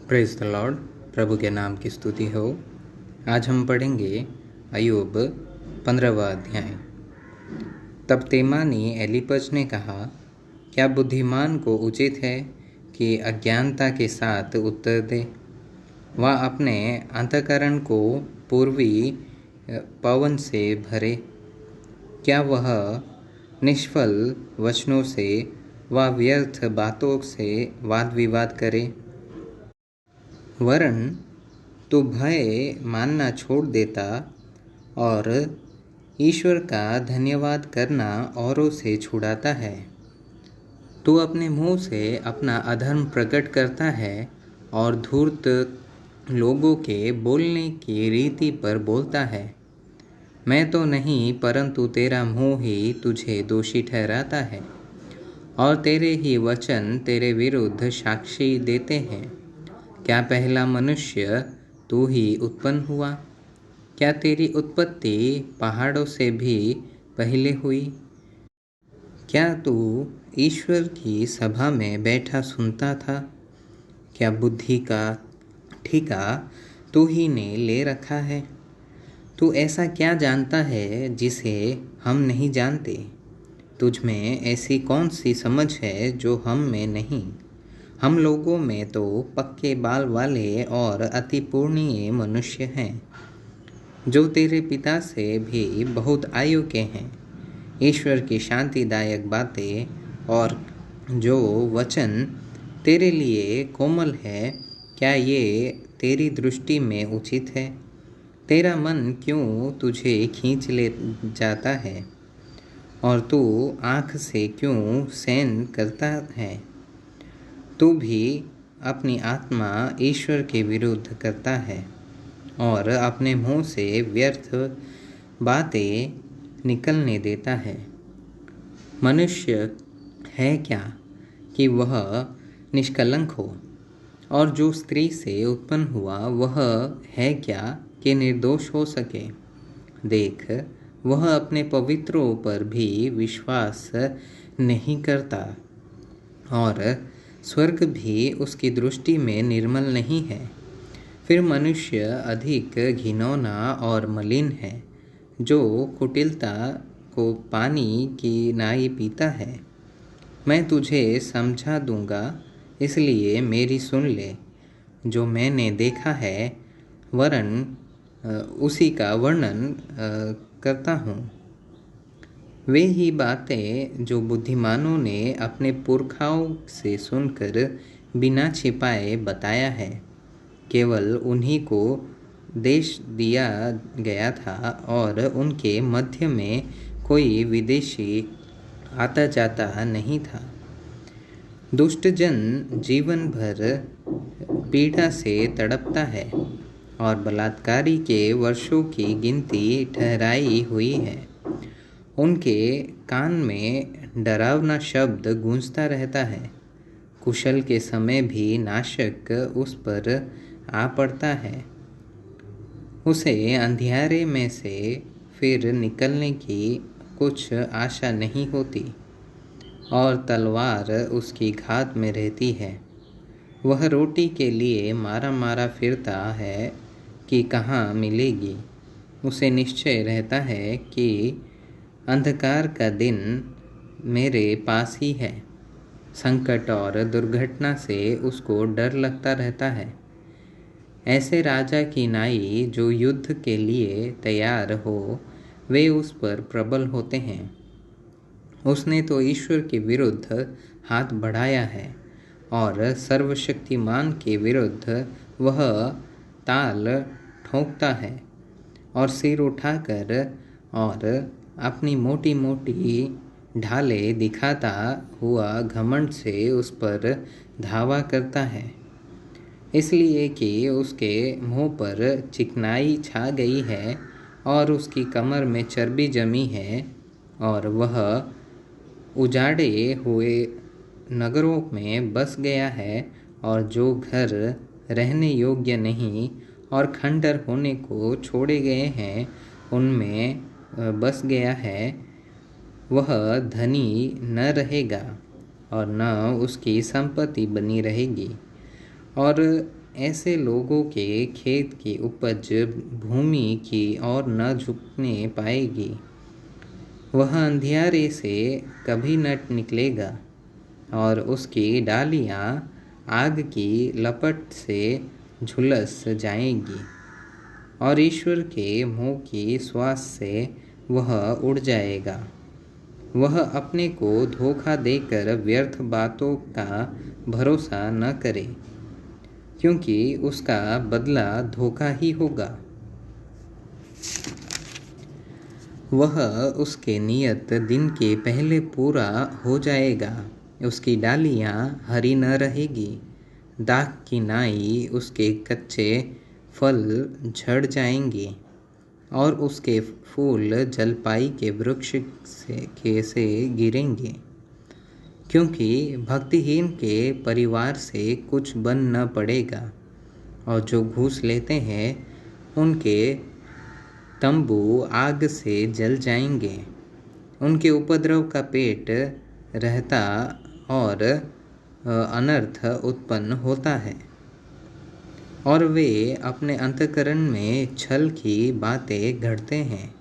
Praise the Lord. प्रभु के नाम की स्तुति हो। आज हम पढ़ेंगे अय्यूब 15वां अध्याय। तब तेमानी एलीपज ने कहा, क्या बुद्धिमान को उचित है कि अज्ञानता के साथ उत्तर दे? वह अपने अंतःकरण को पूर्वी पवन से भरे। क्या वह निष्फल वचनों से व व्यर्थ बातों से वाद विवाद करे? वरन तू भय मानना छोड़ देता और ईश्वर का धन्यवाद करना औरों से छुड़ाता है। तू अपने मुंह से अपना अधर्म प्रकट करता है और धूर्त लोगों के बोलने की रीति पर बोलता है। मैं तो नहीं, परंतु तेरा मुंह ही तुझे दोषी ठहराता है और तेरे ही वचन तेरे विरुद्ध साक्षी देते हैं। क्या पहला मनुष्य तू ही उत्पन्न हुआ? क्या तेरी उत्पत्ति पहाड़ों से भी पहले हुई? क्या तू ईश्वर की सभा में बैठा सुनता था? क्या बुद्धि का ठेका तू ही ने ले रखा है? तू ऐसा क्या जानता है जिसे हम नहीं जानते? तुझ में ऐसी कौन सी समझ है जो हम में नहीं? हम लोगों में तो पक्के बाल वाले और अति पूर्णीय मनुष्य हैं, जो तेरे पिता से भी बहुत आयु के हैं। ईश्वर की शांतिदायक बातें और जो वचन तेरे लिए कोमल है, क्या ये तेरी दृष्टि में उचित है? तेरा मन क्यों तुझे खींच ले जाता है और तू आँख से क्यों सैन करता है? तू भी अपनी आत्मा ईश्वर के विरुद्ध करता है और अपने मुंह से व्यर्थ बातें निकलने देता है। मनुष्य है क्या कि वह निष्कलंक हो, और जो स्त्री से उत्पन्न हुआ वह है क्या कि निर्दोष हो सके? देख, वह अपने पवित्रों पर भी विश्वास नहीं करता और स्वर्ग भी उसकी दृष्टि में निर्मल नहीं है। फिर मनुष्य अधिक घिनौना और मलिन है, जो कुटिलता को पानी की नाई पीता है। मैं तुझे समझा दूंगा, इसलिए मेरी सुन ले। जो मैंने देखा है वरन उसी का वर्णन करता हूँ। वे ही बातें जो बुद्धिमानों ने अपने पुरखाओं से सुनकर बिना छिपाए बताया है। केवल उन्हीं को देश दिया गया था और उनके मध्य में कोई विदेशी आता जाता नहीं था। दुष्ट जन जीवन भर पीड़ा से तड़पता है और बलात्कारी के वर्षों की गिनती ठहराई हुई है। उनके कान में डरावना शब्द गूंजता रहता है। कुशल के समय भी नाशक उस पर आ पड़ता है। उसे अंधियारे में से फिर निकलने की कुछ आशा नहीं होती और तलवार उसकी घात में रहती है। वह रोटी के लिए मारा मारा फिरता है कि कहाँ मिलेगी। उसे निश्चय रहता है कि अंधकार का दिन मेरे पास ही है। संकट और दुर्घटना से उसको डर लगता रहता है। ऐसे राजा की नाई जो युद्ध के लिए तैयार हो, वे उस पर प्रबल होते हैं। उसने तो ईश्वर के विरुद्ध हाथ बढ़ाया है और सर्वशक्तिमान के विरुद्ध वह ताल ठोंकता है और सिर उठाकर और अपनी मोटी मोटी ढालें दिखाता हुआ घमंड से उस पर धावा करता है, इसलिए कि उसके मुंह पर चिकनाई छा गई है और उसकी कमर में चर्बी जमी है और वह उजाड़े हुए नगरों में बस गया है और जो घर रहने योग्य नहीं और खंडर होने को छोड़े गए हैं उनमें बस गया है। वह धनी न रहेगा और न उसकी संपत्ति बनी रहेगी और ऐसे लोगों के खेत की उपज भूमि की ओर न झुकने पाएगी। वह अंधियारे से कभी न निकलेगा और उसकी डालियाँ आग की लपट से झुलस जाएंगी और ईश्वर के मुँह की श्वास से वह उड़ जाएगा। वह अपने को धोखा देकर व्यर्थ बातों का भरोसा न करे, क्योंकि उसका बदला धोखा ही होगा। वह उसके नियत दिन के पहले पूरा हो जाएगा। उसकी डालियाँ हरी न रहेगी, दाख की नाई उसके कच्चे फल झड़ जाएंगे और उसके फूल जलपाई के वृक्ष से गिरेंगे। क्योंकि भक्तिहीन के परिवार से कुछ बन न पड़ेगा और जो घूस लेते हैं उनके तंबू आग से जल जाएंगे। उनके उपद्रव का पेट रहता और अनर्थ उत्पन्न होता है और वे अपने अंतःकरण में छल की बातें गढ़ते हैं।